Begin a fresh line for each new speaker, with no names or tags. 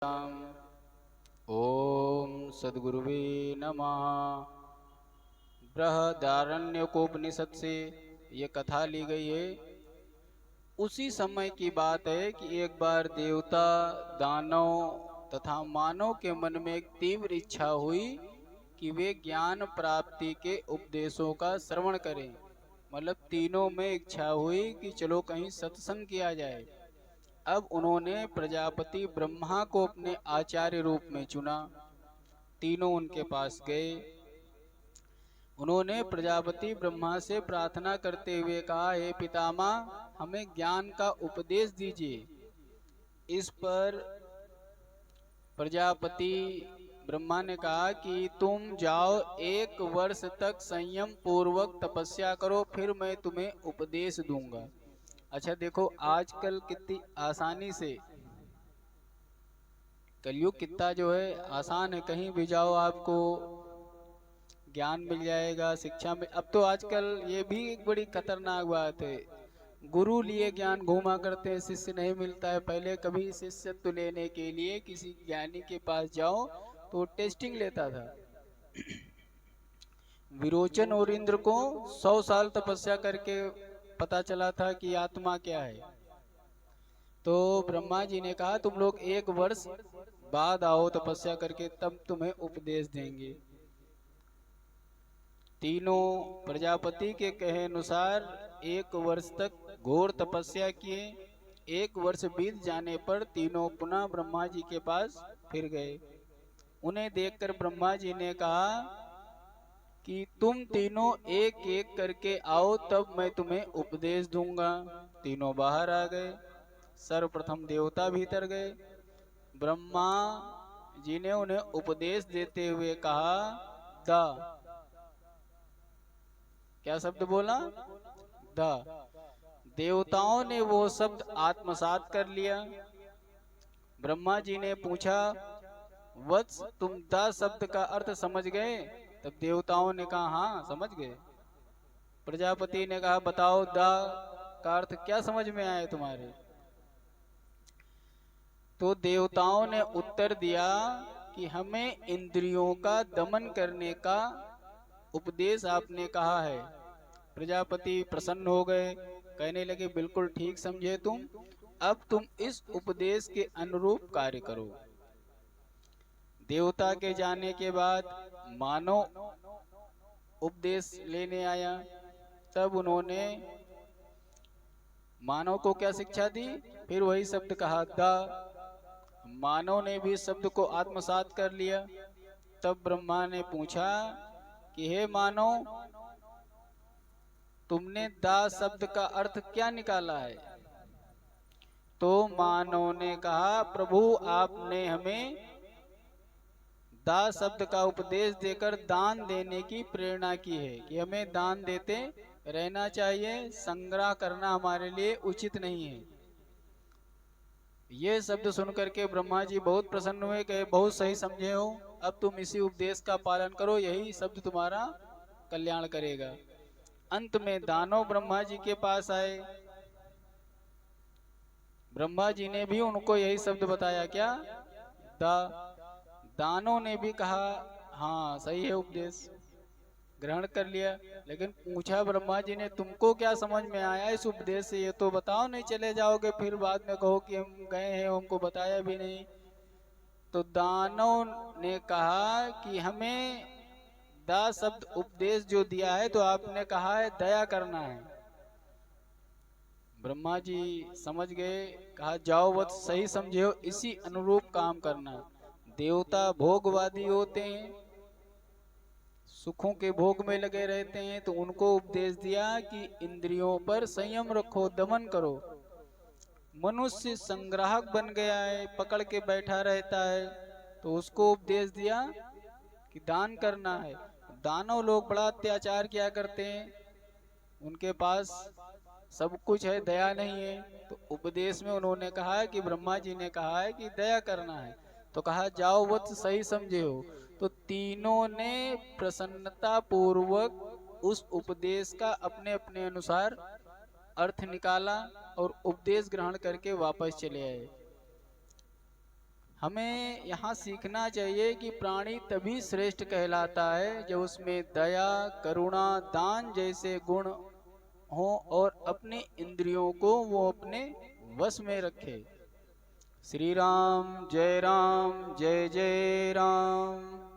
ओम सद्गुरुवे नमः। बृहदारण्यकोपनिषद से ये कथा ली गई है। उसी समय की बात है कि एक बार देवता, दानव तथा मानव के मन में एक तीव्र इच्छा हुई कि वे ज्ञान प्राप्ति के उपदेशों का श्रवण करें। मतलब तीनों में इच्छा हुई कि चलो कहीं सत्संग किया जाए। अब उन्होंने प्रजापति ब्रह्मा को अपने आचार्य रूप में चुना। तीनों उनके पास गए। उन्होंने प्रजापति ब्रह्मा से प्रार्थना करते हुए कहा, हे पितामह, हमें ज्ञान का उपदेश दीजिए। इस पर प्रजापति ब्रह्मा ने कहा कि तुम जाओ, 1 वर्ष तक संयम पूर्वक तपस्या करो, फिर मैं तुम्हें उपदेश दूंगा। अच्छा देखो, आजकल कितनी आसानी से कलयुग कितना जो है आसान है, कहीं भी जाओ आपको ज्ञान मिल जाएगा, शिक्षा में। अब तो आजकल ये भी एक बड़ी खतरनाक बात है, गुरु लिए ज्ञान घूमा करते हैं, शिष्य नहीं मिलता है। पहले कभी शिष्यत्व लेने के लिए किसी ज्ञानी के पास जाओ तो टेस्टिंग लेता था। विरोचन और इंद्र को 100 साल तपस्या करके पता चला था कि आत्मा क्या है। तो ब्रह्मा जी ने कहा, तुम लोग 1 वर्ष बाद आओ तपस्या करके, तब तुम्हें उपदेश देंगे। तीनों प्रजापति के कहे अनुसार 1 वर्ष तक घोर तपस्या किए। 1 वर्ष बीत जाने पर तीनों पुनः ब्रह्मा जी के पास फिर गए। उन्हें देखकर ब्रह्मा जी ने कहा कि तुम तीनों एक एक करके आओ, तब मैं तुम्हें उपदेश दूंगा। तीनों बाहर आ गए। सर्वप्रथम देवता भीतर गए। ब्रह्मा जी ने उन्हें उपदेश देते हुए कहा, द क्या शब्द बोला? द। देवताओं ने वो शब्द आत्मसात कर लिया। ब्रह्मा जी ने पूछा, वत्स, तुम द शब्द का अर्थ समझ गए? तब देवताओं ने कहा, हाँ समझ गए। प्रजापति ने कहा, बताओ द का अर्थ क्या समझ में आए तुम्हारे? तो देवताओं ने उत्तर दिया कि हमें इंद्रियों का दमन करने का उपदेश आपने कहा है। प्रजापति प्रसन्न हो गए, कहने लगे, बिल्कुल ठीक समझे तुम। अब तुम इस उपदेश के अनुरूप कार्य करो। देवता के जाने के बाद मानव उपदेश लेने आया। तब उन्होंने मानव को क्या शिक्षा दी? फिर वही शब्द कहा, द। मानव ने भी शब्द को आत्मसात कर लिया। तब ब्रह्मा ने पूछा कि हे मानव, तुमने दा शब्द का अर्थ क्या निकाला है? तो मानव ने कहा, प्रभु आपने हमें दा शब्द का उपदेश देकर दान देने की प्रेरणा की है कि हमें दान देते रहना चाहिए, संग्रह करना हमारे लिए उचित नहीं है। ये शब्द सुनकर के ब्रह्मा जी बहुत प्रसन्न हुए, कहे, बहुत सही समझे हो, अब तुम इसी उपदेश का पालन करो, यही शब्द तुम्हारा कल्याण करेगा। अंत में दानव ब्रह्मा जी के पास आए। ब्रह्मा जी ने भी उनको यही शब्द बताया, क्या? दानव ने भी कहा, हाँ सही है, उपदेश ग्रहण कर लिया। लेकिन पूछा ब्रह्मा जी ने, तुमको क्या समझ में आया इस उपदेश से, ये तो बताओ, नहीं चले जाओगे फिर बाद में कहो कि हम गए हैं, हमको बताया भी नहीं। तो दानव ने कहा कि हमें दा शब्द उपदेश जो दिया है, तो आपने कहा है दया करना है। ब्रह्मा जी समझ गए, कहा, जाओ वत सही समझे हो, इसी अनुरूप काम करना। देवता भोगवादी होते हैं, सुखों के भोग में लगे रहते हैं, तो उनको उपदेश दिया कि इंद्रियों पर संयम रखो, दमन करो। मनुष्य संग्राहक बन गया है, पकड़ के बैठा रहता है, तो उसको उपदेश दिया कि दान करना है। दानव लोग बड़ा अत्याचार किया करते हैं, उनके पास सब कुछ है, दया नहीं है। तो उपदेश में उन्होंने कहा कि ब्रह्मा जी ने कहा है कि दया करना है, तो कहा, जाओ वत्स सही समझे हो। तो तीनों ने प्रसन्नता पूर्वक उस उपदेश का अपने अपने अनुसार अर्थ निकाला और उपदेश ग्रहण करके वापस चले आए। हमें यहाँ सीखना चाहिए कि प्राणी तभी श्रेष्ठ कहलाता है जब उसमें दया, करुणा, दान जैसे गुण हो और अपनी इंद्रियों को वो अपने वश में रखे। श्री राम जय जय राम।